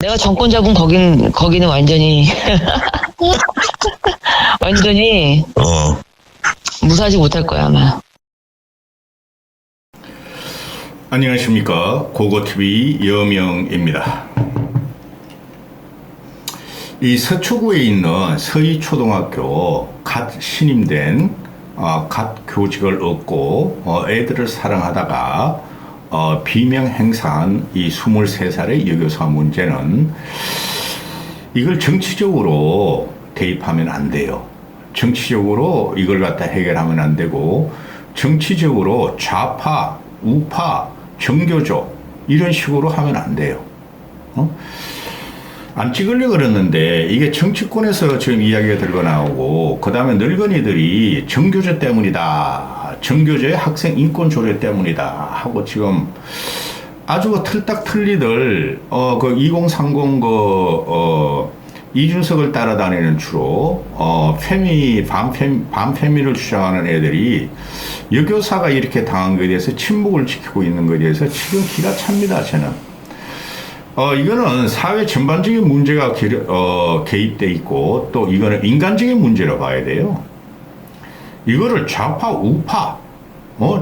내가 정권 잡은 거기는 완전히, 완전히 무사하지 못할 거야, 아마. 안녕하십니까. 고고TV 여명입니다. 이 서초구에 있는 서희초등학교 갓 신임된 갓 교직을 얻고 애들을 사랑하다가 비명 행사한 이 23살의 여교사 문제는 이걸 정치적으로 대입하면 안 돼요. 정치적으로 이걸 갖다 해결하면 안 되고 정치적으로 좌파, 우파, 정교조 이런 식으로 하면 안 돼요. 안 찍으려고 그랬는데 이게 정치권에서 지금 이야기가 들고 나오고 그 다음에 늙은이들이 정교조 때문이다. 정교조의 학생 인권 조례 때문이다. 하고 지금 아주 틀딱 틀리들 그 2030 이준석을 따라다니는 주로 반페미를 주장하는 애들이 여교사가 이렇게 당한 것에 대해서 침묵을 지키고 있는 것에 대해서 지금 기가 찹니다. 저는 이거는 사회 전반적인 문제가 개입돼 있고 또 이거는 인간적인 문제로 봐야 돼요. 이거를 좌파 우파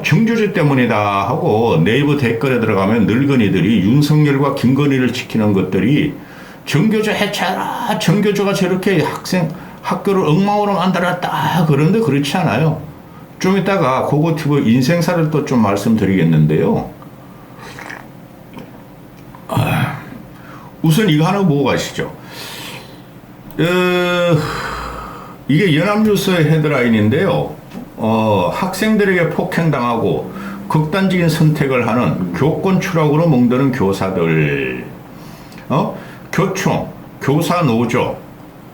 정교조 때문이다 하고 네이버 댓글에 들어가면 늙은이들이 윤석열과 김건희를 지키는 것들이 정교조 해체하라. 정교조가 저렇게 학교를 엉망으로 만들었다. 그런데 그렇지 않아요. 좀 이따가 고고TV 인생사를 또 좀 말씀드리겠는데요. 우선 이거 하나 보고 가시죠. 이게 연합뉴스의 헤드라인인데요. 학생들에게 폭행당하고 극단적인 선택을 하는 교권 추락으로 멍드는 교사들. 교총, 교사노조,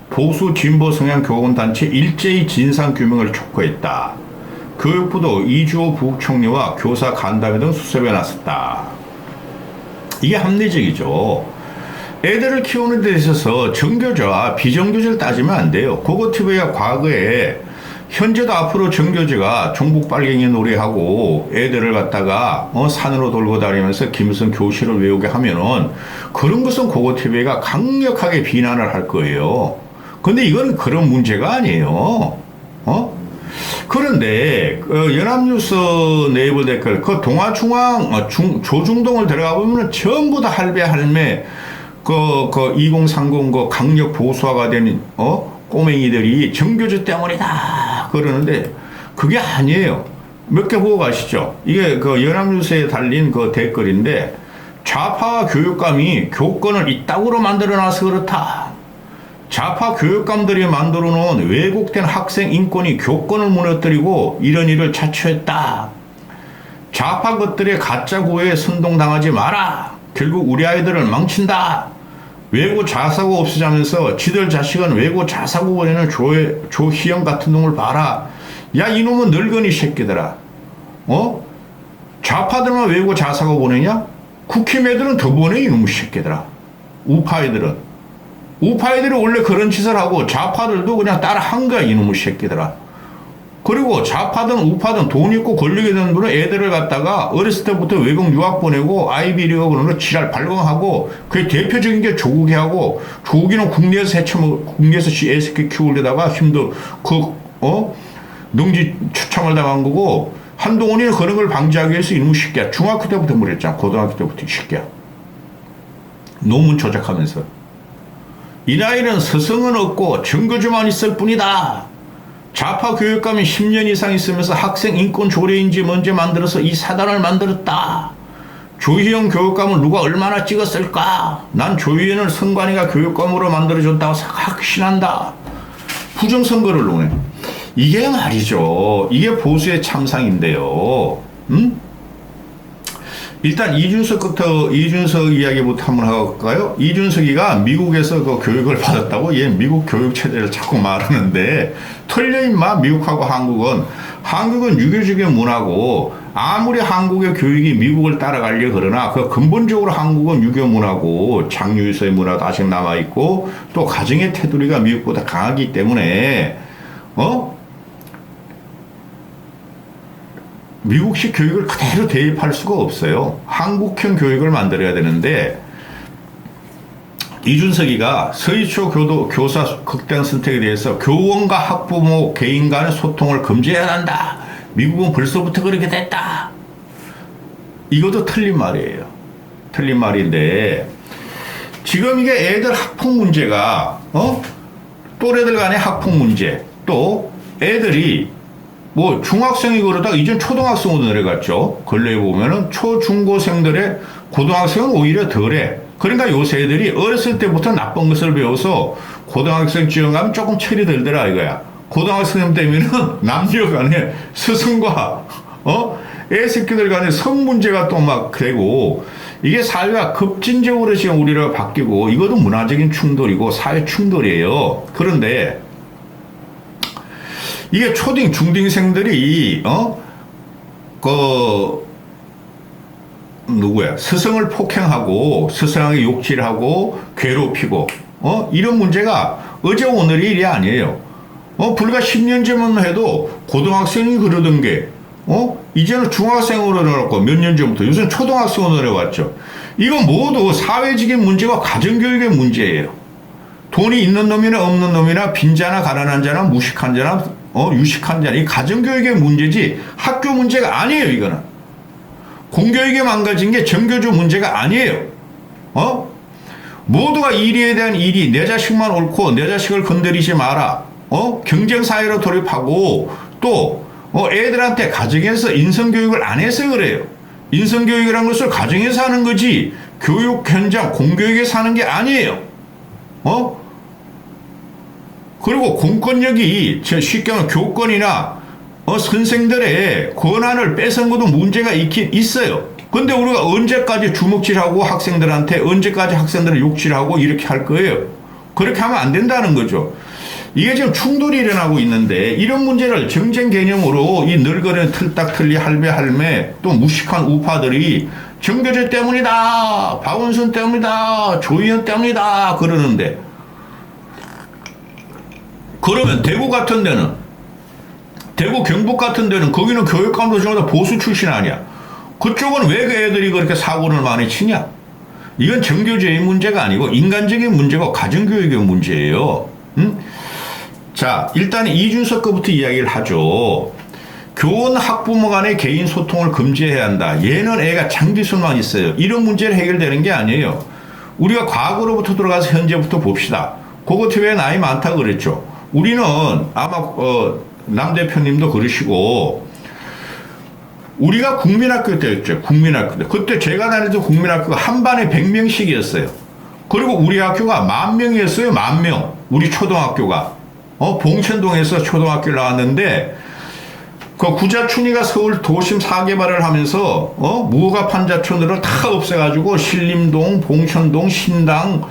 보수 진보 성향 교권단체 일제히 진상규명을 촉구했다. 교육부도 이주호 부총리와 교사 간담회 등 수습에 나섰다. 이게 합리적이죠. 애들을 키우는 데 있어서 정교조와 비정교조를 따지면 안 돼요. 고고TV가 과거에 현재도 앞으로 정교조가 종북 빨갱이 놀이하고 애들을 갖다가 산으로 돌고 다니면서 김일성 교실을 외우게 하면은 그런 것은 고고TV가 강력하게 비난을 할 거예요. 근데 이건 그런 문제가 아니에요. 그런데 연합뉴스 네이버 댓글 그 동아중앙 조중동을 들어가 보면 전부 다 할배 2030 강력 보수화가 된 꼬맹이들이 정교조 때문이다 그러는데 그게 아니에요. 몇 개 보고 가시죠. 이게 그 연합뉴스에 달린 그 댓글인데 좌파 교육감이 교권을 이따구로 만들어놔서 그렇다. 좌파 교육감들이 만들어 놓은 왜곡된 학생 인권이 교권을 무너뜨리고 이런 일을 자초했다. 좌파 것들의 가짜 구호에 선동당하지 마라. 결국 우리 아이들을 망친다. 외고 자사고 없애자면서 지들 자식은 외고 자사고 보내는 조희영 같은 놈을 봐라. 야 이놈은 늙은이 새끼들아. 좌파들만 외고 자사고 보내냐? 국힘애들은 더 보내 이놈의 새끼들아. 우파애들은 원래 그런 짓을 하고 좌파들도 그냥 따라 한 거야 이놈의 새끼들아. 그리고 좌파든 우파든 돈 있고 권력이 되는 분은 애들을 갖다가 어렸을 때부터 외국 유학 보내고 아이비리어 그런 거 지랄 발광하고 그게 대표적인 게 조국이하고 조국이는 국내에서 애새끼 키우려다가 힘도 능지 추참을 당한 거고 한동훈이는 그런 걸 방지하기 위해서 이놈의 새끼야. 중학교 때부터 그랬잖아. 고등학교 때부터 이 새끼야. 논문 조작하면서. 이 나이는 스승은 없고 정교조만 있을 뿐이다. 좌파 교육감이 10년 이상 있으면서 학생 인권 조례인지 뭔지 만들어서 이 사단을 만들었다. 조희영 교육감은 누가 얼마나 찍었을까? 난 조희영을 선관위가 교육감으로 만들어줬다고 확신한다. 부정선거를 논해. 이게 말이죠. 이게 보수의 참상인데요. 일단 이준석 이야기부터 한번 해볼까요? 이준석이가 미국에서 그 교육을 받았다고 얘 미국 교육 체제를 자꾸 말하는데 틀려 임마. 미국하고 한국은 유교적인 문화고 아무리 한국의 교육이 미국을 따라가려 그러나 그 근본적으로 한국은 유교 문화고 장유유서의 문화도 아직 남아있고 또 가정의 테두리가 미국보다 강하기 때문에 미국식 교육을 그대로 대입할 수가 없어요. 한국형 교육을 만들어야 되는데 이준석이가 서희초 교사 극단 선택에 대해서 교원과 학부모 개인 간의 소통을 금지해야 한다. 미국은 벌써부터 그렇게 됐다. 이것도 틀린 말이에요. 틀린 말인데 지금 이게 애들 학폭 문제가 또래들 간의 학폭 문제 또 애들이 뭐 중학생이 그러다가 이젠 초등학생으로 내려갔죠. 근래에 보면은 초중고생들의 고등학생은 오히려 덜해. 그러니까 요새 애들이 어렸을 때부터 나쁜 것을 배워서 고등학생쯤 가면 조금 철이 들더라 이거야. 고등학생 되면은 남녀 간에 스승과 애 새끼들 간에 성 문제가 또 막 되고 이게 사회가 급진적으로 지금 우리가 바뀌고 이것도 문화적인 충돌이고 사회 충돌이에요. 그런데 이게 초딩 중딩생들이 누구야 스승을 폭행하고 스승에게 욕질하고 괴롭히고 이런 문제가 어제 오늘의 일이 아니에요. 불과 10년 전만 해도 고등학생이 그러던 게 이제는 중학생으로 내려갔고 몇 년 전부터 요새는 초등학생으로 내려왔죠. 이건 모두 사회적인 문제와 가정교육의 문제예요. 돈이 있는 놈이나 없는 놈이나 빈자나 가난한 자나 무식한 자나 유식한 자나 이 가정교육의 문제지 학교 문제가 아니에요. 이거는 공교육이 망가진 게 정교조 문제가 아니에요. 모두가 이리에 대한 일이 내 자식만 옳고 내 자식을 건드리지 마라. 경쟁사회로 돌입하고 또 애들한테 가정에서 인성교육을 안 해서 그래요. 인성교육이라는 것을 가정에서 하는 거지 교육 현장 공교육에서 하는 게 아니에요. 그리고 공권력이 쉽게 말하면 교권이나 선생들의 권한을 뺏은 것도 문제가 있긴 있어요. 근데 우리가 언제까지 주먹질하고 학생들한테 언제까지 학생들을 욕질하고 이렇게 할 거예요. 그렇게 하면 안 된다는 거죠. 이게 지금 충돌이 일어나고 있는데 이런 문제를 정쟁 개념으로 이 늙어는 틀딱틀리 할배 또 무식한 우파들이 정교조 때문이다 박원순 때문이다 조희연 때문이다 그러는데 그러면 대구 같은 데는 대구 경북 같은 데는 거기는 교육감도 전부 다 보수 출신 아니야. 그쪽은 왜 그 애들이 그렇게 사고를 많이 치냐. 이건 정교조의 문제가 아니고 인간적인 문제고 가정교육의 문제예요. 자, 일단 이준석 거부터 이야기를 하죠. 교원 학부모 간의 개인 소통을 금지해야 한다. 얘는 애가 장기술만 있어요. 이런 문제를 해결되는 게 아니에요. 우리가 과거로부터 들어가서 현재부터 봅시다. 그거 왜 나이 많다 그랬죠. 우리는 아마 남 대표님도 그러시고 우리가 국민학교 때였죠. 국민학교 때. 그때 제가 다니던 국민학교가 한 반에 100명씩이었어요. 그리고 우리 학교가 10,000명이었어요. 10,000명. 우리 초등학교가. 봉천동에서 초등학교를 나왔는데 그 구자춘이가 서울 도심 4개발을 하면서 무허가 판자촌으로 다 없애가지고 신림동, 봉천동, 신당,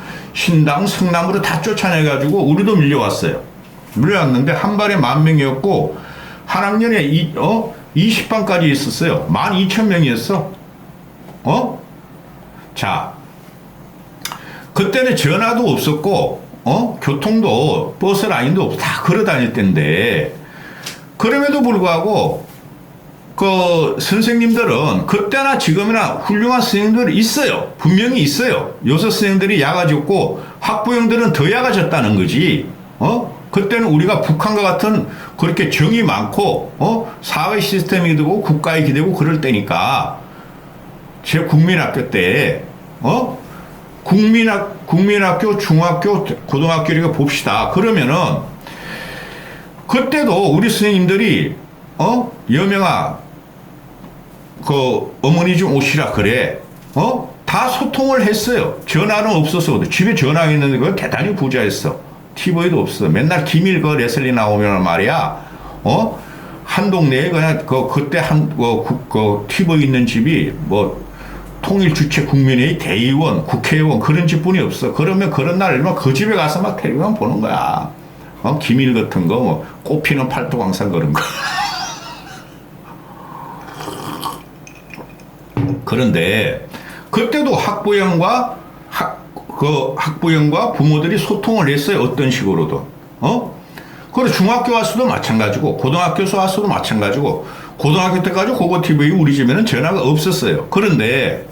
성남으로 다 쫓아내가지고 우리도 밀려왔어요. 밀려왔는데 한 반에 10,000명이었고 한 학년에 20반까지 있었어요. 12,000명이었어. 자, 그때는 전화도 없었고 교통도 버스 라인도 없고 다 걸어 다닐 때인데 그럼에도 불구하고 그 선생님들은 그때나 지금이나 훌륭한 선생님들이 있어요. 분명히 있어요. 요새 선생님들이 야가졌고 학부형들은 더 야가졌다는 거지. 그때는 우리가 북한과 같은 그렇게 정이 많고 사회 시스템이 되고 국가에 기대고 그럴 때니까 제 국민학교 때 국민학교, 중학교, 고등학교 이렇게 봅시다. 그러면은 그때도 우리 선생님들이 여명아 그 어머니 좀 오시라 그래. 다 소통을 했어요. 전화는 없어서 집에 전화가 있는데 그건 대단히 부자였어. TV도 없어. 맨날 기밀 그 레슬리 나오면 말이야. 한 동네에 그냥 그때 그 TV 있는 집이 뭐 통일 주체 국민회의 대의원, 국회의원 그런 집뿐이 없어. 그러면 그런 날 그 집에 가서 막 텔레비전 보는 거야. 기밀 같은 거, 뭐 꽃피는 팔도광산 그런 거. 그런데 그때도 학부형과 부모들이 소통을 했어요. 어떤 식으로든. 그리고 중학교 와서도 마찬가지고 고등학교 와서도 마찬가지고 고등학교 때까지 고고 TV 우리 집에는 전화가 없었어요. 그런데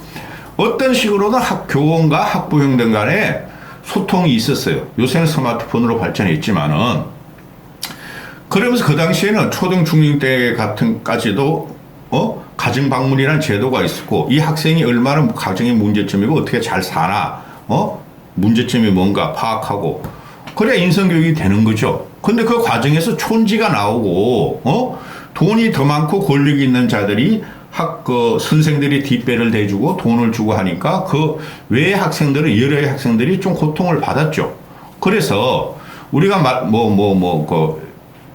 어떤 식으로든 교원과 학부형들 간에 소통이 있었어요. 요새는 스마트폰으로 발전했지만은, 그러면서 그 당시에는 초등, 중등 때 같은까지도, 가정 방문이라는 제도가 있었고, 이 학생이 얼마나 가정의 문제점이고 어떻게 잘 사나, 문제점이 뭔가 파악하고, 그래야 인성교육이 되는 거죠. 근데 그 과정에서 촌지가 나오고, 돈이 더 많고 권력이 있는 자들이 선생들이 뒷배를 대주고 돈을 주고 하니까 그 외의 학생들은, 여러의 학생들이 좀 고통을 받았죠. 그래서 우리가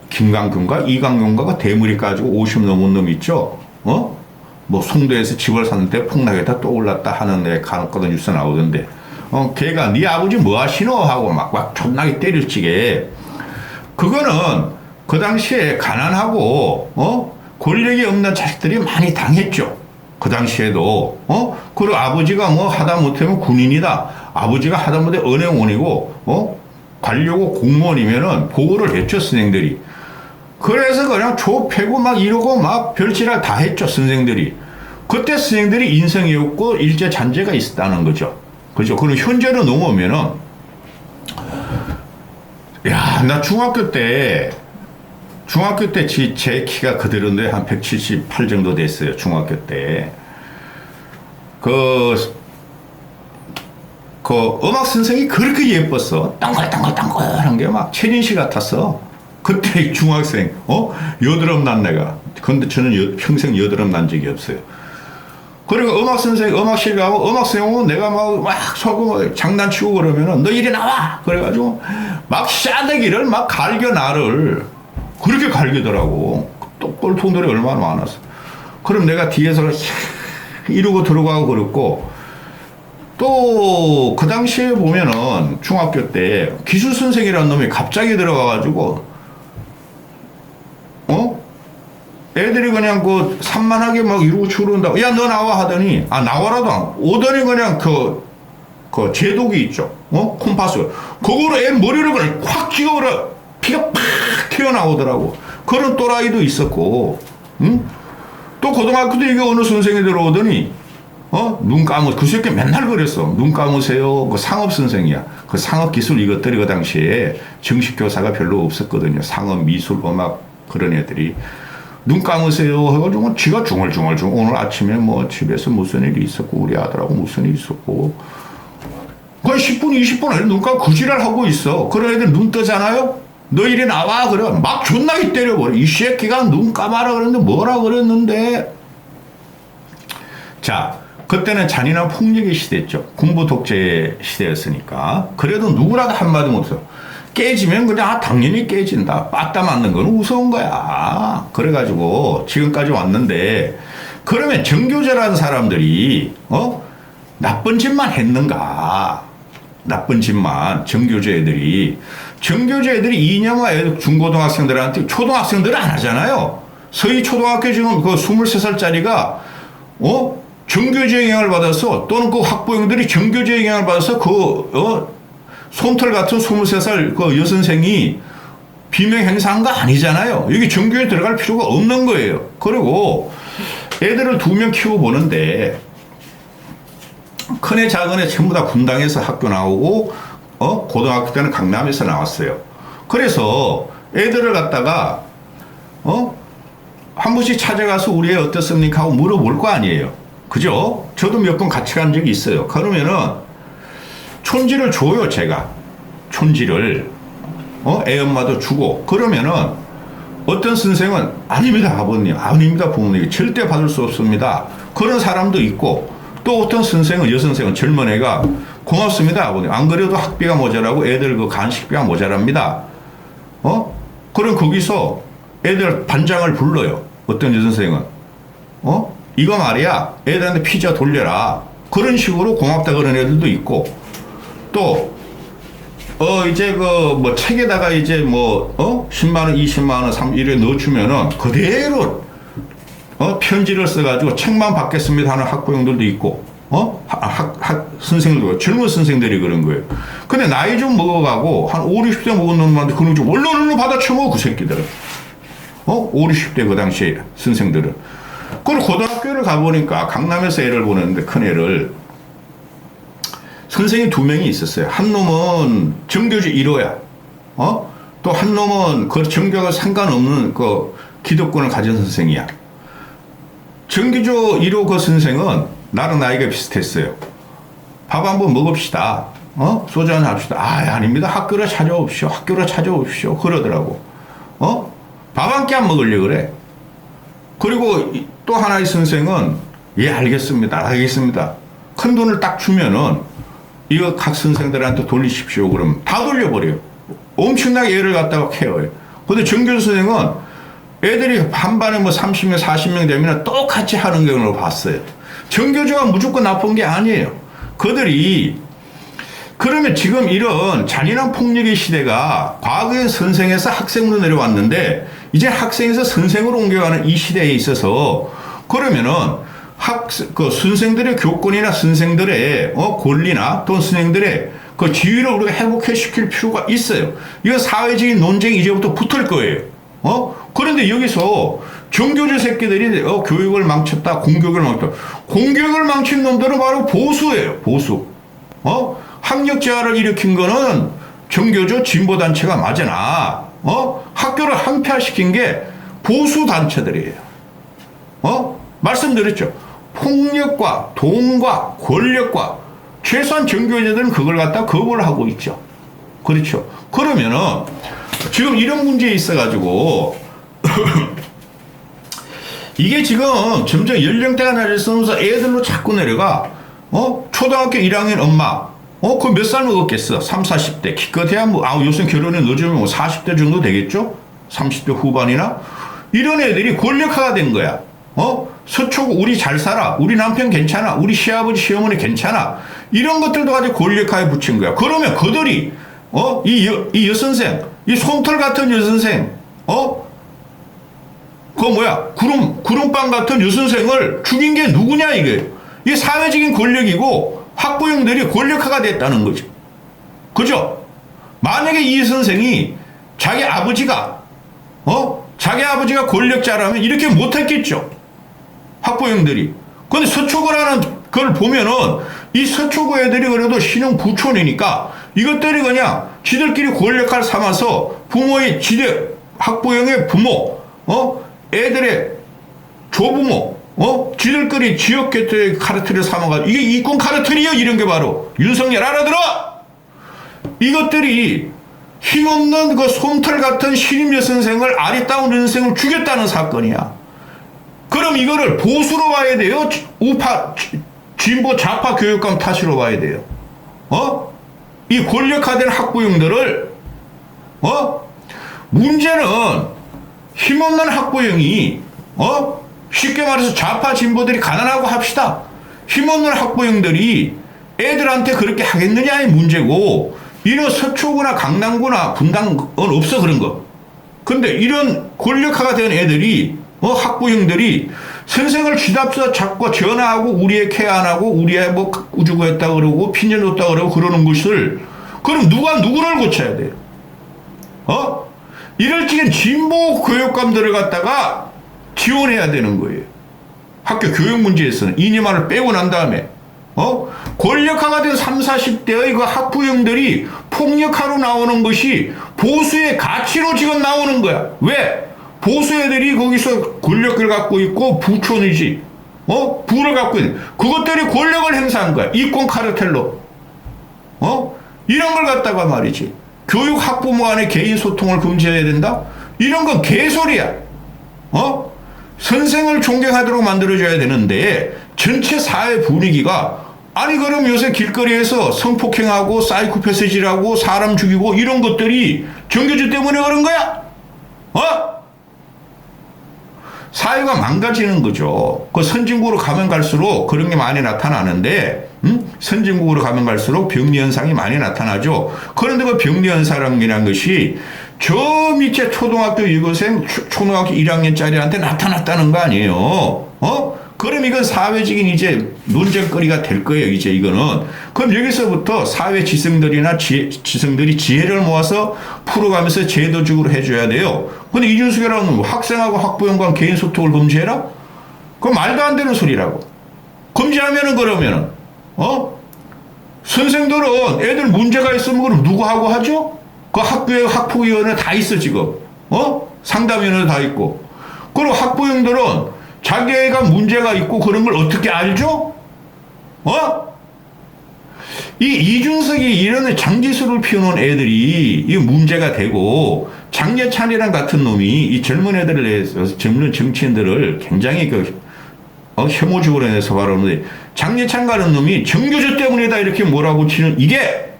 김강균가 이강균가가 대물이 가지고 50 넘은 놈 있죠. 송도에서 집을 샀는데 폭락에다 또 올랐다 하는 애 간혹가다 뉴스 나오던데, 걔가 네 아버지 뭐 하시노 하고 막 존나게 때릴지게. 그거는 그 당시에 가난하고 권력이 없는 자식들이 많이 당했죠. 그 당시에도. 그리고 아버지가 뭐 하다 못하면 군인이다, 아버지가 하다 못해 은행원이고 관료고 공무원이면은 보고를 했죠, 선생들이. 그래서 그냥 조 패고 막 이러고 막 별지랄 다 했죠, 선생들이. 그때 선생들이 인성이 없고 일제 잔재가 있었다는 거죠. 그죠? 그럼 현재로 넘어오면은, 야, 나 중학교 때 제 키가 그대로인데 한 178 정도 됐어요, 중학교 때. 그 음악 선생이 그렇게 예뻤어. 땅글땅글한 게 막 최진씨 같았어. 그때 중학생, 여드름 난 내가. 근데 저는 평생 여드름 난 적이 없어요. 그리고 음악 선생, 음악실 가고, 음악 선생은 내가 막 서고 장난치고 그러면은, 너 이리 나와! 그래가지고, 막 싸대기를 막 갈겨 나를. 그렇게 갈기더라고. 또 꼴통들이 얼마나 많았어. 그럼 내가 뒤에서 이러고 들어가고 그랬고, 또 그 당시에 보면은 중학교 때 기술 선생이라는 놈이 갑자기 들어가가지고, 애들이 그냥 산만하게 막 이러고 추른다고, 야, 너 나와 하더니, 나와라도 안 오더니 그냥 그 제독이 있죠. 콤파스. 그거로 애 머리를 그냥 확 찍어버려. 피가 팍 튀어나오더라고. 그런 또라이도 있었고, 응? 또 고등학교 때 이게 어느 선생이 들어오더니, 눈 그 새끼 맨날 그랬어. 눈 감으세요. 그 상업 선생이야. 그 상업 기술 이것들이 그 당시에 정식 교사가 별로 없었거든요. 상업, 미술, 음악 그런 애들이. 눈 감으세요 해가지고 지가 중얼중얼 오늘 아침에 뭐 집에서 무슨 일이 있었고 우리 아들하고 무슨 일이 있었고 거의 10분 20분 안에 눈 감고 그 지랄 하고 있어. 그런 애들 눈 뜨잖아요. 너 이리 나와 그래. 막 존나게 때려버려. 이 새끼가 눈 감아라 그랬는데 뭐라 그랬는데. 자, 그때는 잔인한 폭력의 시대였죠. 군부 독재 시대였으니까. 그래도 누구라도 한마디 못했어. 깨지면 그냥 당연히 깨진다. 빠따 맞는 건 우스운 거야. 그래가지고 지금까지 왔는데, 그러면 정교조라는 사람들이 나쁜 짓만 했는가? 나쁜 짓만 정교조 애들이 2년만 애들 중고등학생들한테, 초등학생들은 안 하잖아요. 서희 초등학교 지금 그 23살짜리가 정교조 영향을 받아서, 또는 그 학부형들이 정교조 영향을 받아서 솜털 같은 23살 그 여선생이 비명 행사한 거 아니잖아요. 여기 정교에 들어갈 필요가 없는 거예요. 그리고 애들을 2명 키워 보는데, 큰애 작은애 전부 다 분당에서 학교 나오고, 고등학교 때는 강남에서 나왔어요. 그래서 애들을 갖다가, 한 번씩 찾아가서 우리 애 어떻습니까? 하고 물어볼 거 아니에요. 그죠? 저도 몇 번 같이 간 적이 있어요. 그러면은, 촌지를 줘요, 제가. 촌지를. 애 엄마도 주고. 그러면은, 어떤 선생은, 아닙니다, 아버님. 아닙니다, 부모님. 절대 받을 수 없습니다. 그런 사람도 있고, 또 어떤 선생은, 여선생은 젊은 애가, 고맙습니다, 아버님. 안 그래도 학비가 모자라고 애들 그 간식비가 모자랍니다. 그럼 거기서 애들 반장을 불러요. 어떤 여선생은. 이거 말이야. 애들한테 피자 돌려라. 그런 식으로 고맙다 그런 애들도 있고, 또, 이제 뭐 책에다가 이제 10만원, 20만원, 이래 넣어주면은 그대로, 편지를 써가지고 책만 받겠습니다 하는 학부형들도 있고, 선생들도, 젊은 선생들이 그런 거예요. 근데 나이 좀 먹어가고, 한 5, 60대 먹은 놈한테 그런 좀 얼른 받아 쳐먹어, 그 새끼들은. 5, 60대 그 당시에 선생들은. 그리고 고등학교를 가보니까 강남에서 애를 보냈는데, 큰 애를. 선생이 두 명이 있었어요. 한 놈은 정교조 1호야. 또 한 놈은 그 정교가 상관없는 그 기득권을 가진 선생이야. 정교조 1호 그 선생은 나랑 나이가 비슷했어요. 밥 한번 먹읍시다. 소주 한잔 합시다. 아닙니다. 학교로 찾아오십시오. 학교로 찾아오십시오. 그러더라고. 밥 한 끼 안 먹으려고 그래. 그리고 또 하나의 선생은 예, 알겠습니다. 큰 돈을 딱 주면은 이거 각 선생들한테 돌리십시오. 그러면 다 돌려버려요. 엄청나게 애를 갖다가 케어해요. 근데 정교조 선생은 애들이 한 반에 뭐 30명, 40명 되면 똑같이 하는 경우를 봤어요. 정교조가 무조건 나쁜 게 아니에요. 그들이 그러면 지금 이런 잔인한 폭력의 시대가 과거엔 선생에서 학생으로 내려왔는데 이제 학생에서 선생으로 옮겨가는 이 시대에 있어서 그러면은 그 선생들의 교권이나 선생들의 권리나 또 선생들의 그 지위를 우리가 회복시킬 필요가 있어요. 이거 사회적인 논쟁이 이제부터 붙을 거예요. 그런데 여기서 정교조 새끼들이 교육을 망쳤다, 공교육을 망쳤다. 공교육을 망친 놈들은 바로 보수예요. 보수. 학력제한을 일으킨 거는 정교조 진보단체가 맞으나 학교를 항폐화시킨 게 보수단체들이에요. 말씀드렸죠. 폭력과 돈과 권력과 최소한 정교조들은 그걸 갖다 거부를 하고 있죠. 그렇죠. 그러면은 지금 이런 문제에 있어가지고 이게 지금 점점 연령대가 낮아지면서 애들로 자꾸 내려가. 초등학교 1학년 엄마. 그 몇 살 먹었겠어? 30, 40대. 기껏해야 뭐, 요새 결혼에 늦으면 뭐 40대 정도 되겠죠? 30대 후반이나? 이런 애들이 권력화가 된 거야. 서초구 우리 잘 살아. 우리 남편 괜찮아. 우리 시아버지, 시어머니 괜찮아. 이런 것들도 가지고 권력화에 붙인 거야. 그러면 그들이, 이 여선생, 이 솜털 같은 여선생, 구름빵 같은 여선생을 죽인 게 누구냐, 이게. 이게 사회적인 권력이고, 학부형들이 권력화가 됐다는 거죠. 그죠? 만약에 이 선생이 자기 아버지가 권력자라면 이렇게 못했겠죠. 학부형들이. 근데 서초구라는 걸 보면은 이 서초구 애들이 그래도 신흥 부촌이니까 이것들이 그냥 지들끼리 권력화를 삼아서 부모의 학부형의 부모, 애들의 조부모, 지들끼리 지역계통의 카르텔을 삼아가지고 이게 이권 카르텔이요. 이런 게 바로 윤석열 알아들어. 이것들이 힘없는 그 솜털 같은 신임 여선생을 아리따운 여선생을 죽였다는 사건이야. 그럼 이거를 보수로 봐야 돼요? 우파 진보 좌파 교육감 탓으로 봐야 돼요? 이 권력화된 학부형들을 문제는 힘없는 학부형이 쉽게 말해서 좌파 진보들이 가난하고 합시다. 힘없는 학부형들이 애들한테 그렇게 하겠느냐의 문제고 이런 서초구나 강남구나 분당은 없어 그런 거. 근데 이런 권력화가 된 애들이 학부형들이 선생을 쥐잡서 자꾸 전화하고 우리 애 케어 안 하고 우리 애 뭐 우주고 했다 그러고 핀잔 줬다 그러고 그러는 것을 그럼 누가 누구를 고쳐야 돼요? 이럴 적엔 진보 교육감들을 갖다가 지원해야 되는 거예요. 학교 교육 문제에서는 이념화를 빼고 난 다음에 권력화가 된 30, 40대의 그 학부형들이 폭력하러 나오는 것이 보수의 가치로 지금 나오는 거야. 왜? 보수 애들이 거기서 권력을 갖고 있고 부촌이지. 부를 갖고 있는. 그것들이 권력을 행사한 거야. 이권 카르텔로. 이런 걸 갖다가 말이지. 교육 학부모 간의 개인 소통을 금지해야 된다? 이런 건 개소리야. 선생을 존경하도록 만들어줘야 되는데 전체 사회 분위기가 아니 그럼 요새 길거리에서 성폭행하고 사이코패스질하고 사람 죽이고 이런 것들이 정교조 때문에 그런 거야? 사회가 망가지는 거죠. 그 선진국으로 가면 갈수록 그런 게 많이 나타나는데 선진국으로 가면 갈수록 병리 현상이 많이 나타나죠. 그런데 그 병리 현상이라는 것이 저 밑에 초등학교 유교생, 초등학교 1학년짜리한테 나타났다는 거 아니에요. 그럼 이건 사회적인 이제 논쟁거리가 될 거예요, 이제 이거는. 그럼 여기서부터 사회 지성들이나 지성들이 지혜를 모아서 풀어가면서 제도적으로 해줘야 돼요. 근데 이준석이라는 학생하고 학부형 간 개인 소통을 금지해라? 그건 말도 안 되는 소리라고. 금지하면은 그러면은, 선생들은 애들 문제가 있으면 그럼 누구하고 하죠? 그 학교에 학폭위원회 다 있어 지금. 상담위원회 다 있고. 그리고 학부형들은 자기 애가 문제가 있고 그런 걸 어떻게 알죠? 이 이준석이 이런 장기술을 피우는 애들이 이 문제가 되고, 장예찬이랑 같은 놈이 이 젊은 애들을 내서 젊은 정치인들을 굉장히 혐오적으로 해서 바라는데, 장예찬 가는 놈이 정교조 때문이다 이렇게 뭐라고 치는 이게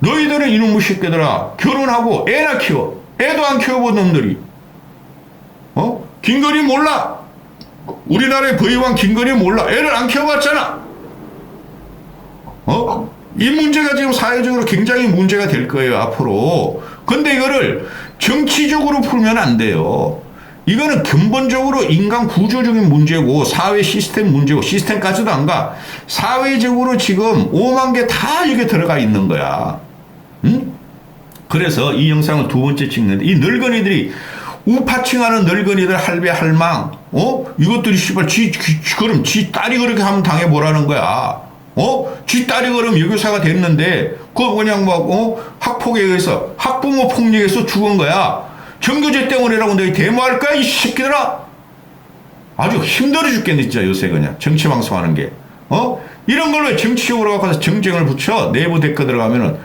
너희들은 이놈의 새끼들아 결혼하고 애나 키워. 애도 안 키워본 놈들이 김건희 몰라? 우리나라의 부의왕 김건희 몰라? 애를 안 키워봤잖아. 이 문제가 지금 사회적으로 굉장히 문제가 될 거예요 앞으로. 근데 이거를 정치적으로 풀면 안 돼요. 이거는 근본적으로 인간 구조적인 문제고 사회 시스템 문제고, 시스템까지도 안 가. 사회적으로 지금 5만 개 다 이게 들어가 있는 거야. 그래서 이 영상을 두 번째 찍는데, 이 늙은이들이 우파칭하는 늙은이들 할배 할망 이것들이 씨발 그럼 지 딸이 그렇게 하면 당해보라는 거야. 지 딸이 그럼 여교사가 됐는데 그거 그냥 학폭에 의해서 학부모 폭력에서 죽은 거야. 정교제 때문이라고 너희 데모할 거야 이 새끼들아. 아주 힘들어 죽겠네 진짜 요새 그냥 정치 방송하는 게. 이런 걸로 정치적으로 가서 정쟁을 붙여 내부 댓글 들어가면은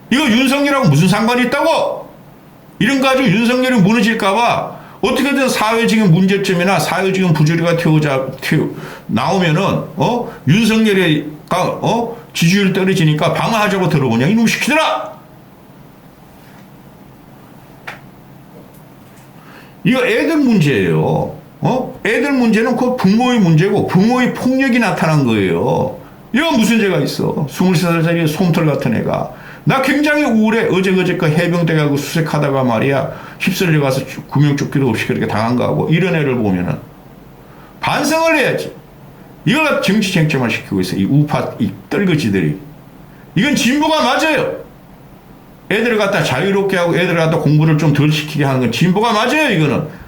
이거 윤석열하고 무슨 상관이 있다고? 이런 거 가지고 윤석열이 무너질까봐 어떻게든 사회적인 문제점이나 사회적인 부조리가 나오면은 윤석열이 지지율 떨어지니까 방어하자고 들어오냐 이놈 시키더라. 이거 애들 문제예요. 애들 문제는 그 부모의 문제고 부모의 폭력이 나타난 거예요. 이거 무슨 죄가 있어? 23살짜리 솜털 같은 애가. 나 굉장히 우울해. 어제 그 해병대 가고 수색하다가 말이야 휩쓸려 가서 구명조끼도 없이 그렇게 당한 거하고. 이런 애를 보면은 반성을 해야지. 이걸 정치 쟁점화 시키고 있어. 이 우파 이 떨거지들이. 이건 진보가 맞아요. 애들을 갖다 자유롭게 하고 애들을 갖다 공부를 좀 덜 시키게 하는 건 진보가 맞아요. 이거는.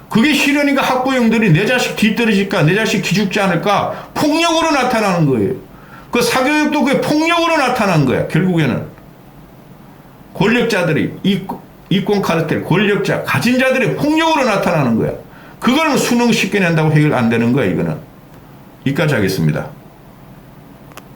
그게 싫으니까 학부형들이 내 자식 뒤떨어질까 내 자식 기죽지 않을까 폭력으로 나타나는 거예요. 그 사교육도 그게 폭력으로 나타난 거야. 결국에는 권력자들이 이권 카르텔 권력자 가진 자들이 폭력으로 나타나는 거야. 그걸 수능 쉽게 낸다고 해결 안 되는 거야. 이거는. 여기까지 하겠습니다.